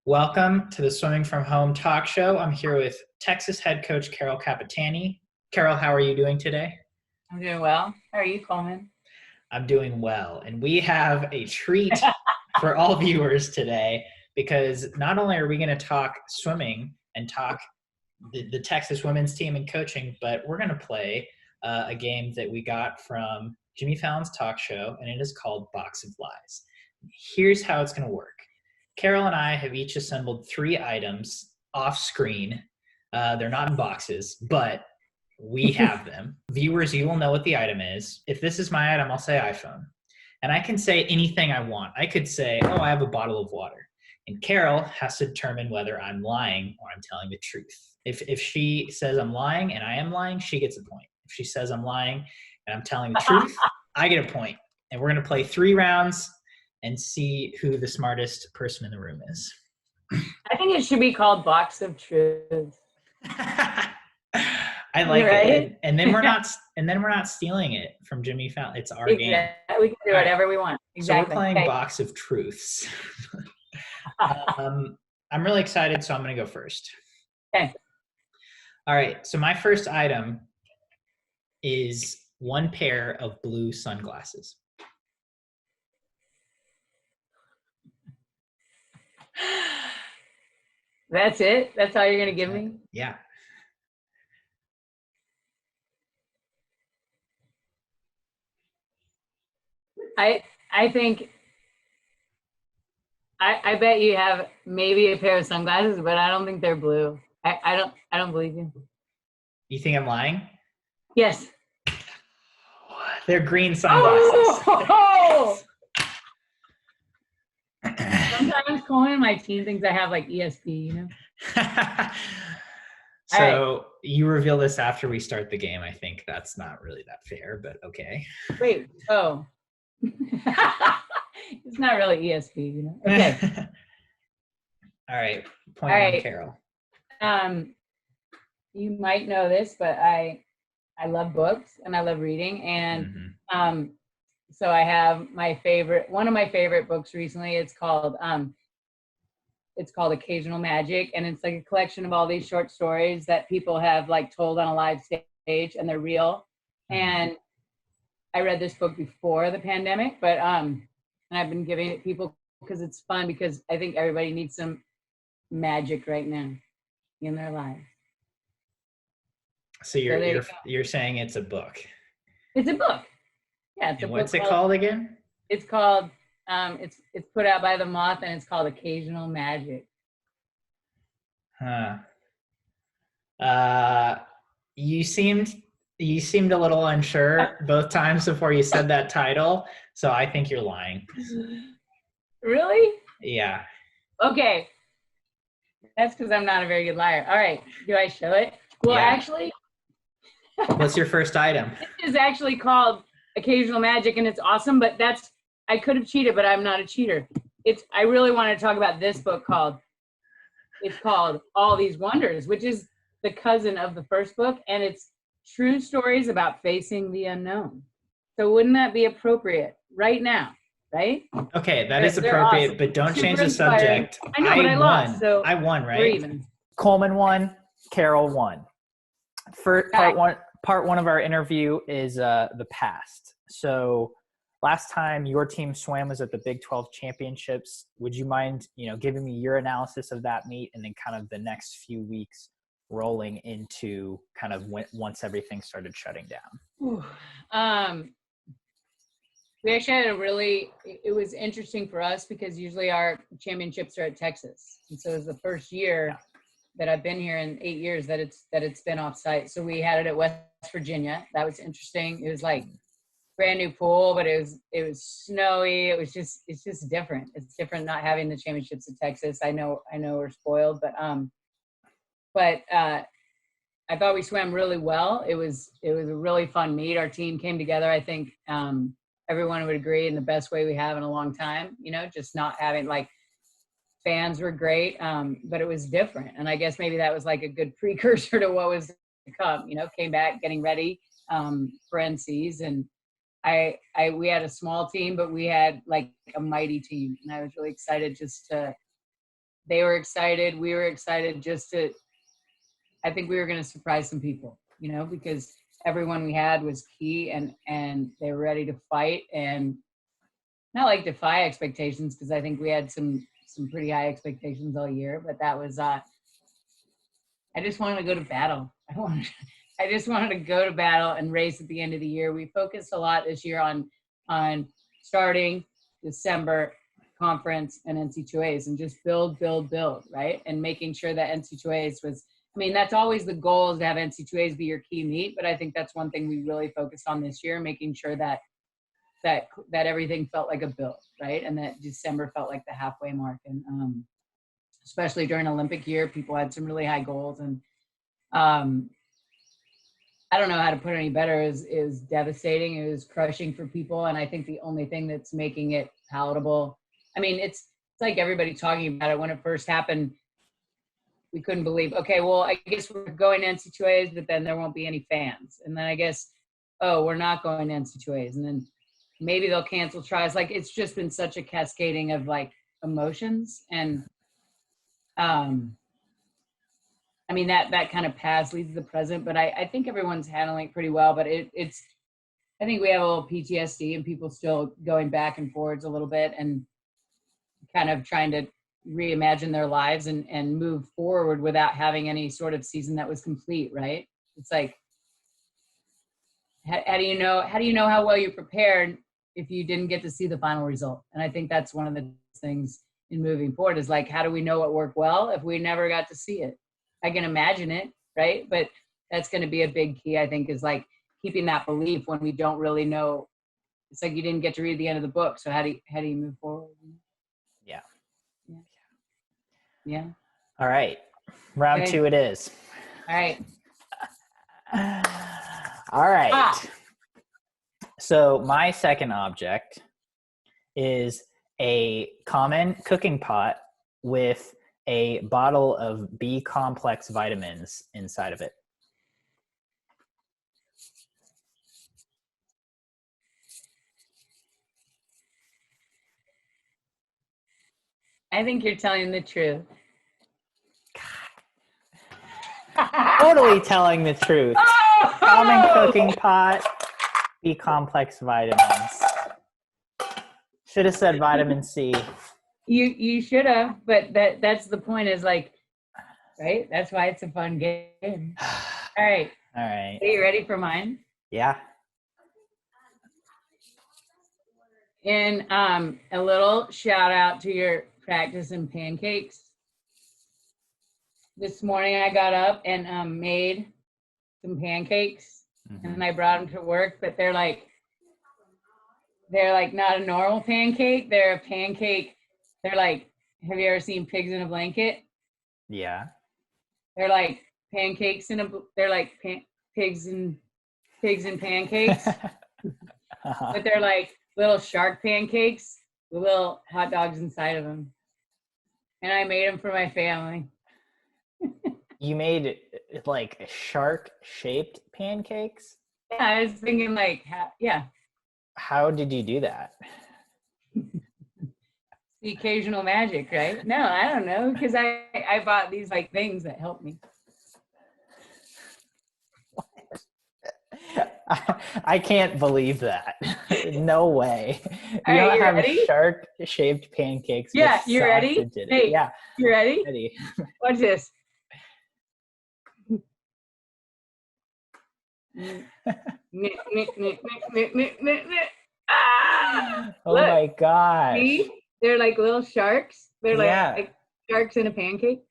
Welcome to the Swimming from Home talk show. I'm here with Texas head coach Carol Capitani. Carol, how are you doing today? I'm doing well. How are you, Coleman? I'm doing well. And we have a treat for all viewers today because not only are we going to talk swimming and talk the Texas women's team and coaching, but we're going to play a game that we got from Jimmy Fallon's talk show, and it is called Box of Lies. Here's how it's going to work. Carol and I have each assembled 3 items off screen. They're not in boxes, but we have them. Viewers, you will know what the item is. If this is my item, I'll say iPhone. And I can say anything I want. I could say, oh, I have a bottle of water. And Carol has to determine whether I'm lying or I'm telling the truth. If she says I'm lying and I am lying, she gets a point. If she says I'm lying and I'm telling the truth, I get a point. And we're going to play 3 rounds and see who the smartest person in the room is. I think it should be called Box of Truth. I like it. And then we're not stealing it from Jimmy Fallon. It's our game. We can do whatever we want. Exactly. So we're playing Box of Truths. I'm really excited, so I'm going to go first. Okay. All right. So my first item is 1 pair of blue sunglasses. That's it? That's all you're going to give me? Yeah. I think I bet you have maybe a pair of sunglasses, but I don't think they're blue. I don't believe you. You think I'm lying? Yes. They're green sunglasses. Oh! Sometimes Coleman, my team thinks I have like ESP, you know? So right. You reveal this after we start the game. I think that's not really that fair, but okay. Wait, oh. It's not really ESP, you know? Okay. All right. Point on Carol. You might know this, but I love books and I love reading. And so I have one of my favorite books recently. It's called Occasional Magic. And it's like a collection of all these short stories that people have like told on a live stage, and they're real. And I read this book before the pandemic, but and I've been giving it to people because it's fun, because I think everybody needs some magic right now in their lives. So you're saying it's a book. It's a book. Yeah, it's and what's it called again? It's called it's put out by The Moth, and it's called Occasional Magic. You seemed a little unsure both times before you said that title, so I think you're lying. Really? Yeah. Okay. That's because I'm not a very good liar. All right. Do I show it? Well, yeah. Actually. What's your first item? This is actually called Occasional Magic, and it's awesome, but I could have cheated, but I'm not a cheater. I really want to talk about this book it's called All These Wonders, which is the cousin of the first book, and it's true stories about facing the unknown. So wouldn't that be appropriate right now, right? Okay, that is appropriate, awesome. But don't change the subject. I know, but I lost, so I won, right? We're even. Coleman won, Carol won. Part one of our interview is the past. So last time your team swam was at the Big 12 Championships. Would you mind, giving me your analysis of that meet, and then kind of the next few weeks rolling into kind of once everything started shutting down? We actually had it was interesting for us because usually our championships are at Texas. And so it was the first year that I've been here in 8 years that it's been off site. So we had it at West Virginia. That was interesting. It was like brand new pool, but it was snowy. It's just different. It's different not having the championships at Texas. I know we're spoiled, but I thought we swam really well. It was a really fun meet. Our team came together. I think everyone would agree in the best way we have in a long time. Just not having like fans were great, but it was different. And I guess maybe that was like a good precursor to what was to come. Came back getting ready for NCs, and we had a small team, but we had like a mighty team, and I was really excited just to they were excited. We were excited I think we were going to surprise some people, because everyone we had was key and they were ready to fight and not like defy expectations, because I think we had some pretty high expectations all year, but that was, I just wanted to go to battle. I just wanted to go to battle and race at the end of the year. We focused a lot this year on starting December conference and NC2As and just build, right? And making sure that NC2As was, that's always the goal, is to have NC2As be your key meet. But I think that's one thing we really focused on this year, making sure that everything felt like a build, right? And that December felt like the halfway mark. And especially during Olympic year, people had some really high goals. And I don't know how to put it any better. It was devastating. It was crushing for people. And I think the only thing that's making it palatable, it's like everybody talking about it. When it first happened, we couldn't believe, okay, well, I guess we're going to NC2As, but then there won't be any fans. And then I guess, oh, we're not going to NC2As. And then maybe they'll cancel tries. Like, it's just been such a cascading of like emotions. And that kind of past leads to the present, but I think everyone's handling it pretty well. But I think we have a little PTSD and people still going back and forwards a little bit and kind of trying to reimagine their lives and move forward without having any sort of season that was complete, right? It's like, how do you know how well you're prepared if you didn't get to see the final result? And I think that's one of the things in moving forward, is like, how do we know what worked well if we never got to see it? I can imagine it, right? But that's going to be a big key, I think, is like keeping that belief when we don't really know. It's like you didn't get to read the end of the book, so how do you move forward? Yeah. All right, round 2 it is. All right. All right. So my second object is a common cooking pot with a bottle of B complex vitamins inside of it. I think you're telling the truth. Totally telling the truth. Common cooking pot, B complex vitamins. Should have said vitamin C. You should have, but that's the point, is like, right? That's why it's a fun game. All right. Are you ready for mine? Yeah. And a little shout out to your practice in pancakes. This morning I got up and made some pancakes, and I brought them to work, but they're like not a normal pancake. They're a pancake. They're like, have you ever seen Pigs in a Blanket? Yeah. They're like pancakes they're like pigs and pancakes, but they're like little shark pancakes with little hot dogs inside of them. And I made them for my family. You made like shark-shaped pancakes? Yeah, I was thinking like, yeah. How did you do that? The occasional magic, right? No, I don't know, because I bought these like things that help me. I can't believe that. No way. All right, you you have ready? Shark-shaped pancakes. Yeah, you ready? Hey, yeah. You ready? Ready. Watch this. Oh Look, my gosh. see? They're like little sharks. They're like sharks in a pancake.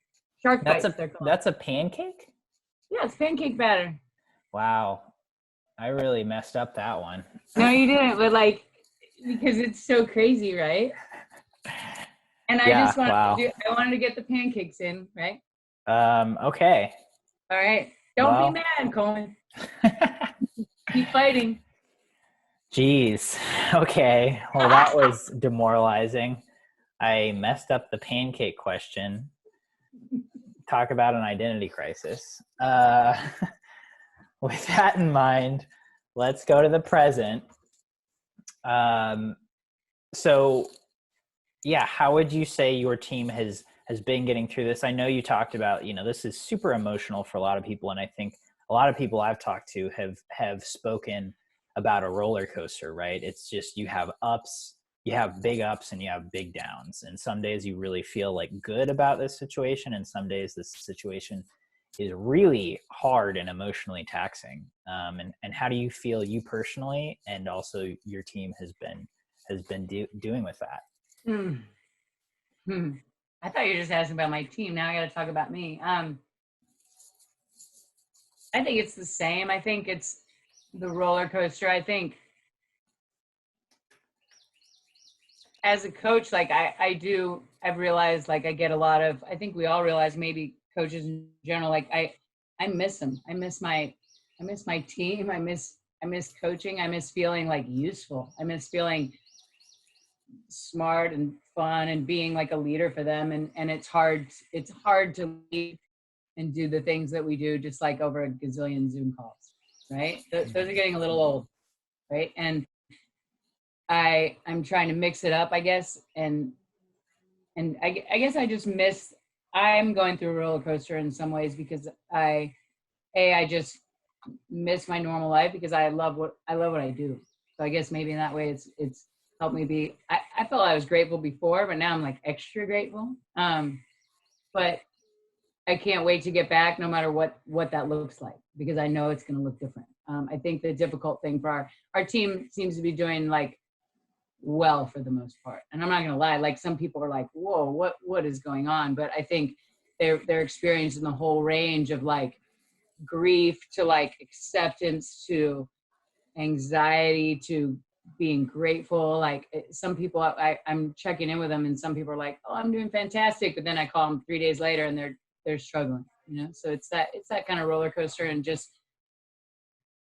Shark bites, they're called. That's a pancake? Yeah, it's pancake batter. Wow. I really messed up that one. No, you didn't, but like, because it's so crazy, right? And I just wanted I wanted to get the pancakes in, right? Okay. All right. Don't be mad, Coleman. Keep fighting. Jeez. Okay. Well, that was demoralizing. I messed up the pancake question. Talk about an identity crisis. With that in mind, let's go to the present. So, yeah, how would you say your team has has been getting through this. I know you talked about, this is super emotional for a lot of people. And I think a lot of people I've talked to have spoken about a roller coaster, right? It's just, you have big ups and you have big downs. And some days you really feel like good about this situation. And some days this situation is really hard and emotionally taxing. And how do you feel, you personally, and also your team has been doing with that? Hmm. I thought you were just asking about my team. Now I got to talk about me. I think it's the same. I think it's the roller coaster. I think as a coach, like I've realized, like I get a lot of, I think we all realize, maybe coaches in general, like I miss them. I miss my team. I miss coaching. I miss feeling like useful. I miss feeling smart and fun and being like a leader for them. And it's hard to lead and do the things that we do just like over a gazillion Zoom calls, right? Those are getting a little old, right? And I'm trying to mix it up, I guess. And I guess I just I'm going through a roller coaster in some ways because I just miss my normal life because I love what I do. So I guess maybe in that way it's helped me be, I felt I was grateful before, but now I'm like extra grateful. But I can't wait to get back no matter what that looks like, because I know it's going to look different. I think the difficult thing for our team seems to be doing like well for the most part. And I'm not going to lie, like some people are like, whoa, what is going on? But I think they're experiencing the whole range of like grief to like acceptance to anxiety to being grateful. Like some people, I'm checking in with them and some people are like, oh, I'm doing fantastic. But then I call them 3 days later and they're struggling, So it's that kind of roller coaster. And just,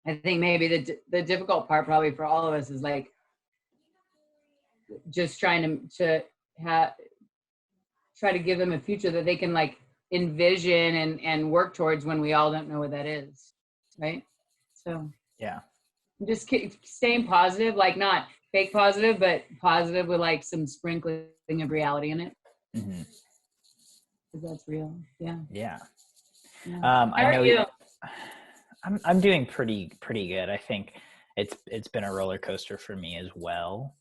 I think maybe the difficult part probably for all of us is like just trying to try to give them a future that they can like envision and work towards when we all don't know what that is. Right. So Yeah. Just staying positive, like not fake positive, but positive with like some sprinkling of reality in it. Mm-hmm. Because that's real. Yeah. Yeah. How I know are you? I'm doing pretty good. I think it's been a roller coaster for me as well.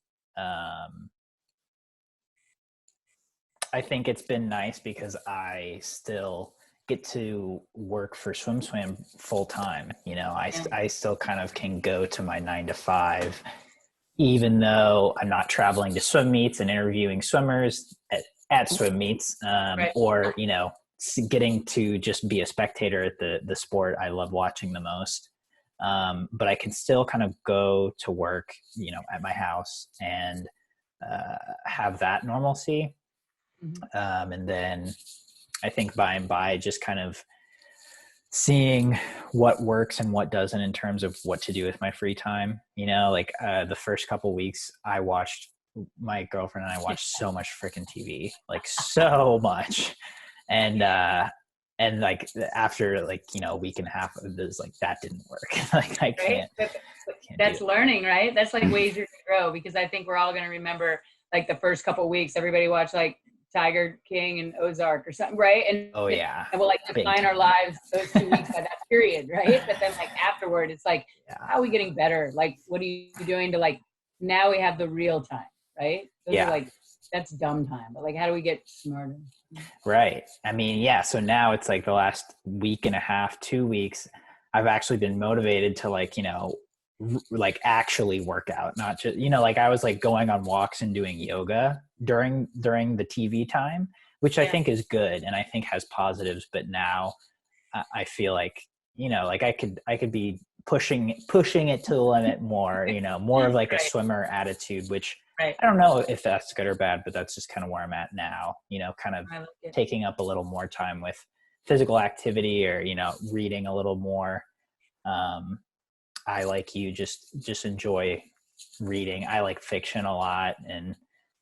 I think it's been nice because I still get to work for SwimSwam full time. I still kind of can go to my 9 to 5, even though I'm not traveling to swim meets and interviewing swimmers at swim meets, Right. or, getting to just be a spectator at the sport I love watching the most. But I can still kind of go to work, at my house and have that normalcy. Mm-hmm. And then I think by and by, just kind of seeing what works and what doesn't in terms of what to do with my free time. The first couple weeks my girlfriend and I watched so much freaking TV, like so much. And like after like, a week and a half of this, like that didn't work. Like I can't. That's learning, right? That's like ways you're gonna grow, because I think we're all gonna remember like the first couple of weeks, everybody watched like Tiger King and Ozark or something, right? And oh yeah, and we'll like define our lives those 2 weeks by that period, right? But then like afterward, it's like, how are we getting better? Like, what are you doing to like, now we have the real time, right? Those are like, that's dumb time, but like, how do we get smarter? Right. I mean, yeah. So now it's like the last week and a half, 2 weeks, I've actually been motivated to like, like actually work out, not just, like I was like going on walks and doing yoga during the TV time, which I think is good and I think has positives. But now I feel like, like I could be pushing it to the limit more, more of like a swimmer attitude, which I don't know if that's good or bad, but that's just kind of where I'm at now, kind of taking up a little more time with physical activity or, reading a little more. I, like you, just enjoy reading. I like fiction a lot, and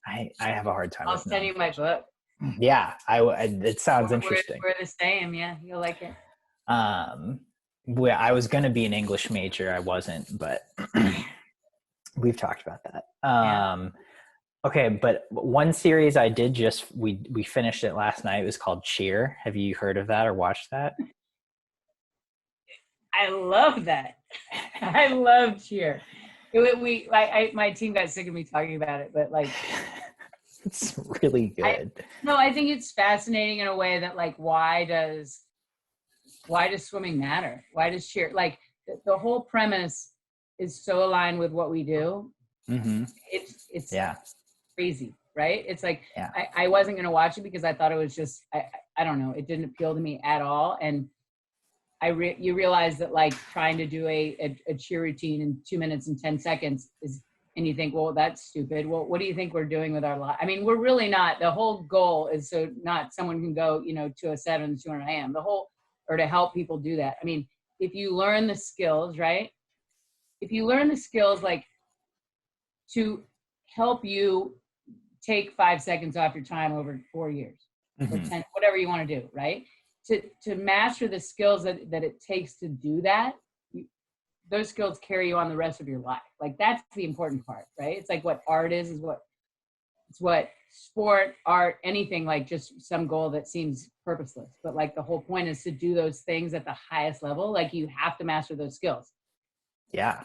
I have a hard time. I'll send you my book. Yeah, it sounds interesting. We're the same. Yeah, you'll like it. I was going to be an English major. I wasn't, but we've talked about that. Okay, but one series I did we finished it last night. It was called Cheer. Have you heard of that or watched that? I love that. I love cheer. My team got sick of me talking about it, but like, It's really good. I think it's fascinating in a way that like, why does swimming matter? Why does cheer, like the whole premise is so aligned with what we do. Mm-hmm. It's Yeah. crazy, right? It's like, Yeah. I wasn't going to watch it because I thought it was just, I don't know. It didn't appeal to me at all. And you realize that like trying to do a cheer routine in 2 minutes and 10 seconds is, and you think, well, that's stupid. Well, what do you think we're doing with our life? I mean, we're really not. The whole goal is so not someone can go, 207 to 200 AM. Or to help people do that. I mean, if you learn the skills, right? If you learn the skills, like to help you take 5 seconds off your time over 4 years or 10, whatever you want to do, right? To master the skills that it takes to do that, those skills carry you on the rest of your life. Like that's the important part, right? It's like what art is what sport, art, anything, like just some goal that seems purposeless. But like the whole point is to do those things at the highest level. Like you have to master those skills. Yeah.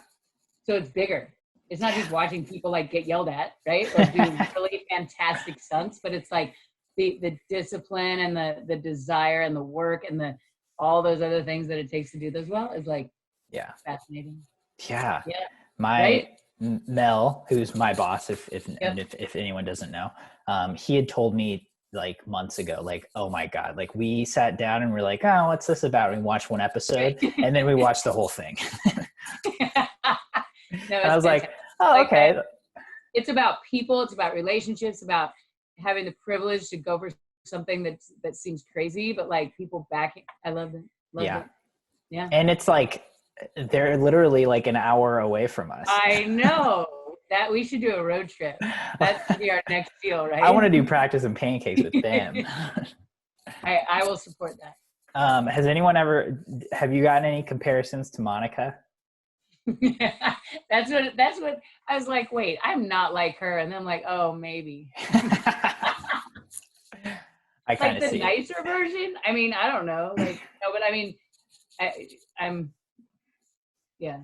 So it's bigger. It's not just watching people like get yelled at, right? Or do really fantastic stunts, but it's like the discipline and the desire and the work and all those other things that it takes to do those well is like, yeah, fascinating. Yeah. My right? Mel, who's my boss, if anyone doesn't know, he had told me like months ago, like, oh my God, like we sat down and we're like, oh, what's this about? And we watched one episode and then we watched the whole thing. No, and I was like, oh, okay. It's about people. It's about relationships, about having the privilege to go for something that seems crazy, but like people backing. I love it. It. Yeah. And it's like, they're literally like an hour away from us. I know that we should do a road trip. That should be our next deal, right? I want to do practice and pancakes with them. I will support that. Have you gotten any comparisons to Monica? That's what I was like, wait, I'm not like her. And then I'm like, oh, maybe. I kind of like see the nicer version. I mean, I don't know. Like, no, but I mean, I'm. Yeah.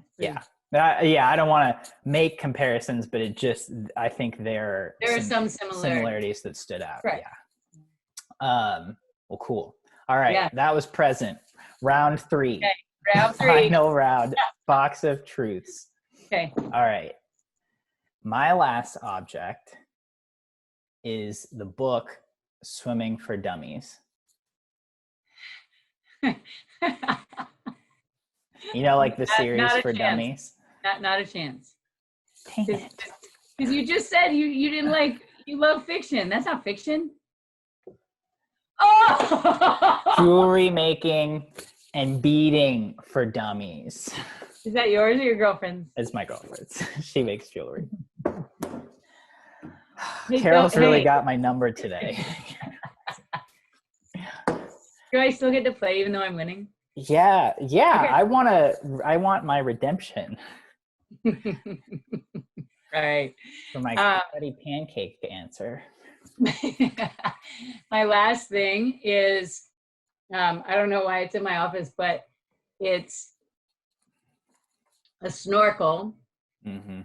I don't want to make comparisons, but I think there are some similarities that stood out. Right. Yeah. Well, cool. All right. Yeah. That was present. Round 3. Okay. Round 3. Final round. Box of truths. Okay. All right. My last object is the book Swimming for Dummies. Like the series for dummies? Not a chance. Dang it. Because you just said you didn't like, you love fiction. That's not fiction. Oh! Jewelry making and beading for dummies. Is that yours or your girlfriend's? It's my girlfriend's. She makes jewelry. Carol's really got my number today. Do I still get to play even though I'm winning? Yeah. Okay. I want my redemption. Right. For my bloody pancake answer. My last thing is, I don't know why it's in my office, but it's a snorkel. Mm-hmm.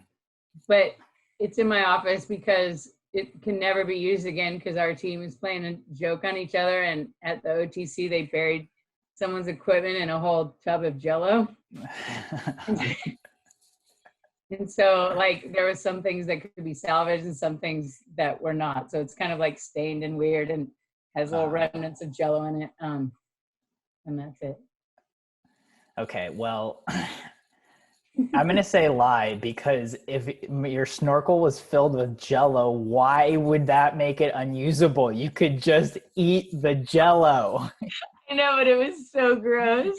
But it's in my office because it can never be used again because our team is playing a joke on each other, and at the OTC they buried someone's equipment in a whole tub of Jell-O. And so like there were some things that could be salvaged and some things that were not. So it's kind of like stained and weird and has little remnants of Jell-O in it. And that's it. Okay, well, I'm going to say lie, because if your snorkel was filled with Jell-O, why would that make it unusable? You could just eat the Jell-O. I know, but it was so gross.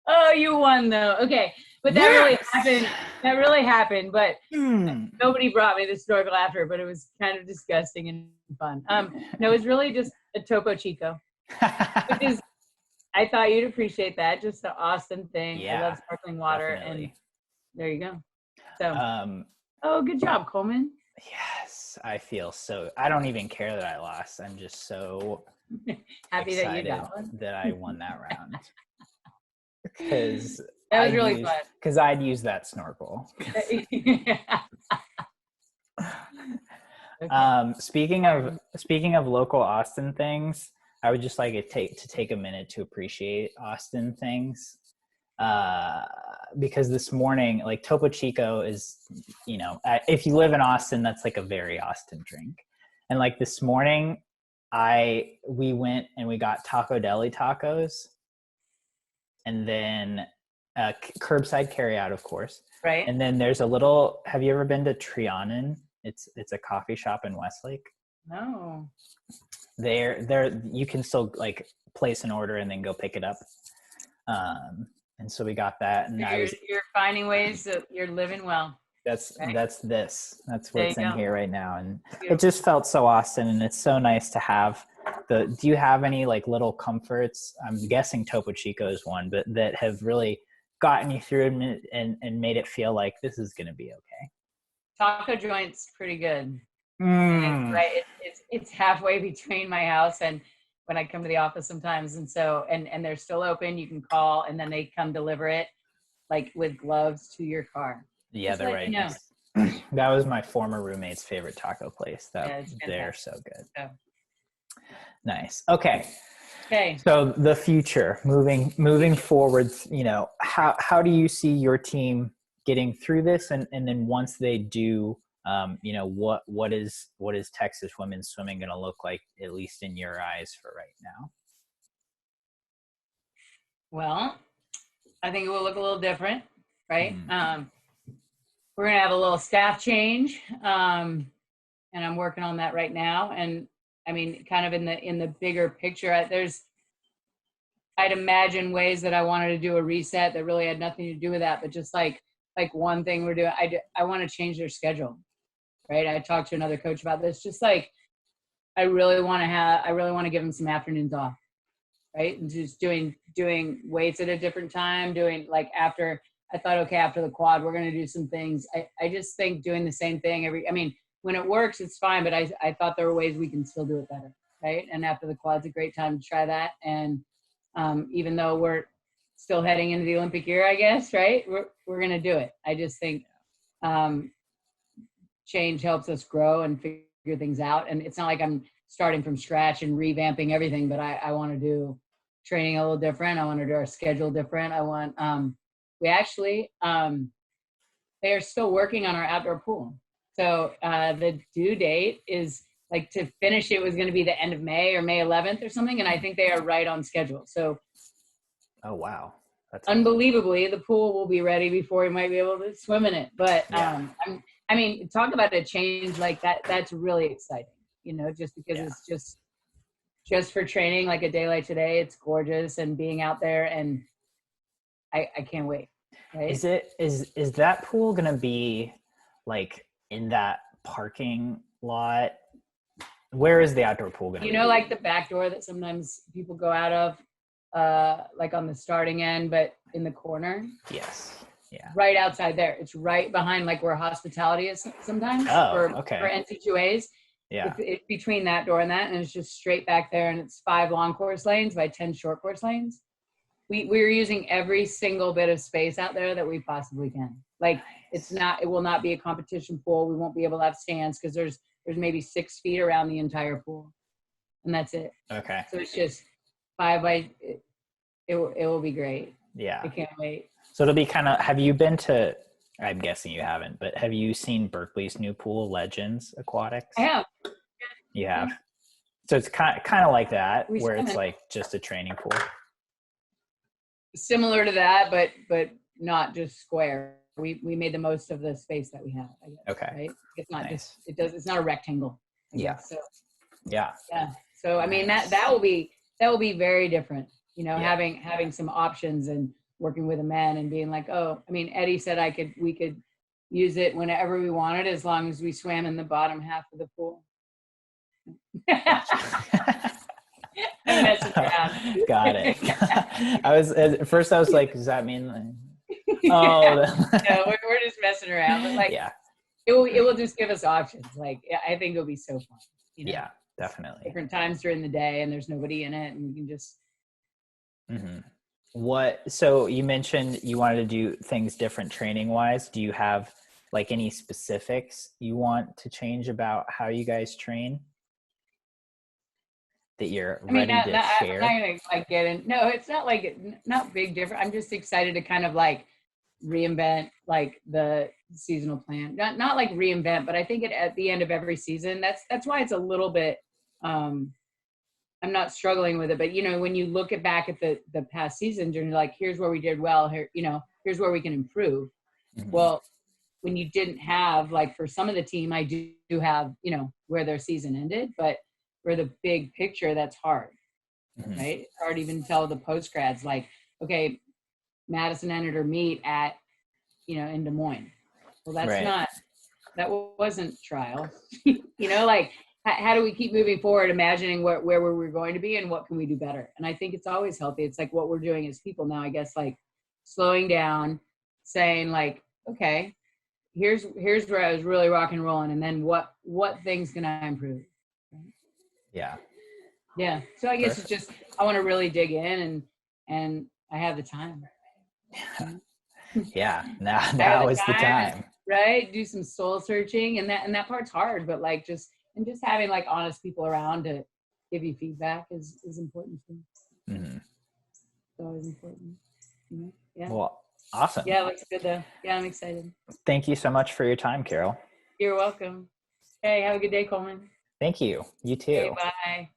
Oh, you won though. Okay. But that really happened. That really happened. But nobody brought me the snorkel after, but it was kind of disgusting and fun. No, it was really just a Topo Chico. Which is, I thought you'd appreciate that. Just the Austin thing. Yeah, I love sparkling water. Definitely. And there you go. So, oh, good job, Coleman. Yes, I don't even care that I lost. I'm just so Happy that you excited got one. that I won that round. Because That was really fun. Because I'd use that snorkel. Okay. Speaking of local Austin things, I would just like to take a minute to appreciate Austin things. Because this morning, like Topo Chico is, if you live in Austin, that's like a very Austin drink. And like this morning, we went and we got Taco Deli tacos, and then curbside carryout, of course. Right. And then there's a little. Have you ever been to Trianon? It's a coffee shop in Westlake. No. There you can still like place an order and then go pick it up. And so we got that, and You're finding ways that you're living well. That's what's in here right now, and Beautiful. It just felt so Austin, and it's so nice to have do you have any like little comforts? I'm guessing Topo Chico is one, but that have really gotten you through and made it feel like this is going to be okay. Taco joint's pretty good. Right. It's halfway between my house and when I come to the office sometimes. And so, and they're still open, you can call and then they come deliver it like with gloves to your car. Yeah, just they're right next. That was my former roommate's favorite taco place. They're so good. So. Nice. Okay. So the future, moving forward, how do you see your team getting through this? And then once they do, what is Texas women's swimming going to look like, at least in your eyes, for right now? Well, I think it will look a little different, right? We're going to have a little staff change. And I'm working on that right now. And I mean, kind of in the bigger picture, I'd imagine ways that I wanted to do a reset that really had nothing to do with that, but just like one thing we're doing, I want to change their schedule, right? I talked to another coach about this, just like, I really want to give them some afternoons off, right? And just doing weights at a different time, doing like after the quad, we're going to do some things. I just think doing the same thing when it works, it's fine, but I thought there were ways we can still do it better, right? And after the quad's a great time to try that. And even though we're still heading into the Olympic year, I guess, right? We're going to do it. I just think change helps us grow and figure things out. And it's not like I'm starting from scratch and revamping everything, but I want to do training a little different. I want to do our schedule different. I want, they are still working on our outdoor pool. So the due date is like to finish it was going to be the end of May or May 11th or something. And I think they are right on schedule. So. Oh, wow. That's unbelievably, the pool will be ready before we might be able to swim in it. But talk about a change like that. That's really exciting, just because it's just for training, like a day like today, it's gorgeous and being out there and I can't wait. Right? Is that pool going to be like in that parking lot? Where is the outdoor pool going to be? Like the back door that sometimes people go out of, like on the starting end, but in the corner. Yes. Yeah. Right outside there. It's right behind like where hospitality is sometimes for NC2As. Yeah. It's between that door and that, and it's just straight back there, and it's 5 long course lanes by 10 short course lanes. We're using every single bit of space out there that we possibly can. Like it will not be a competition pool. We won't be able to have stands because there's maybe 6 feet around the entire pool, and that's it. Okay. So it's just 5 by. It will be great. Yeah. I can't wait. So it'll be kind of. Have you been to? I'm guessing you haven't, but have you seen Berkeley's new pool, Legends Aquatics? I have. You have. So it's kind of like that, where it's it. like just a training pool. Similar to that, but not just square. We made the most of the space that we have, I guess. Okay. Right? It's not nice. it's not a rectangle. I guess. So. Yeah. Yeah. So I mean that will be very different. Having some options and working with a man and being like, Eddie said we could use it whenever we wanted as long as we swam in the bottom half of the pool. Got it. At first I was like, does that mean like, no, we're just messing around, but like it will just give us options. Like, I think it'll be so fun. Yeah, definitely. Different times during the day, and there's nobody in it, and you can just. So you mentioned you wanted to do things different training wise. Do you have like any specifics you want to change about how you guys train that you're ready to share? I'm not gonna like get in. No, it's not like not big different. I'm just excited to kind of like reinvent like the seasonal plan. Not like reinvent, but I think at the end of every season, that's why it's a little bit. I'm not struggling with it, but when you look back at the past seasons, and you're like, here's where we did well. Here, here's where we can improve. Well, when you didn't have, like, for some of the team, I do have, where their season ended, but for the big picture, that's hard, right? It's hard to even tell the post grads, like, okay, Madison entered her meet at, in Des Moines. Well, that's not, that wasn't trial, like, how do we keep moving forward, imagining where we're going to be and what can we do better? And I think it's always healthy. It's like what we're doing as people now, I guess, like slowing down, saying like, okay, here's where I was really rock and rolling. And then what things can I improve? Yeah. Yeah. So I guess it's just, I want to really dig in and I have the time. Yeah. Now is the time. Right. Do some soul searching, and that part's hard, but like just having like honest people around to give you feedback is important too. It's always important. Yeah. Well, awesome. Yeah, it looks good though. Yeah, I'm excited. Thank you so much for your time, Carol. You're welcome. Hey, have a good day, Coleman. Thank you. You too. Okay, bye.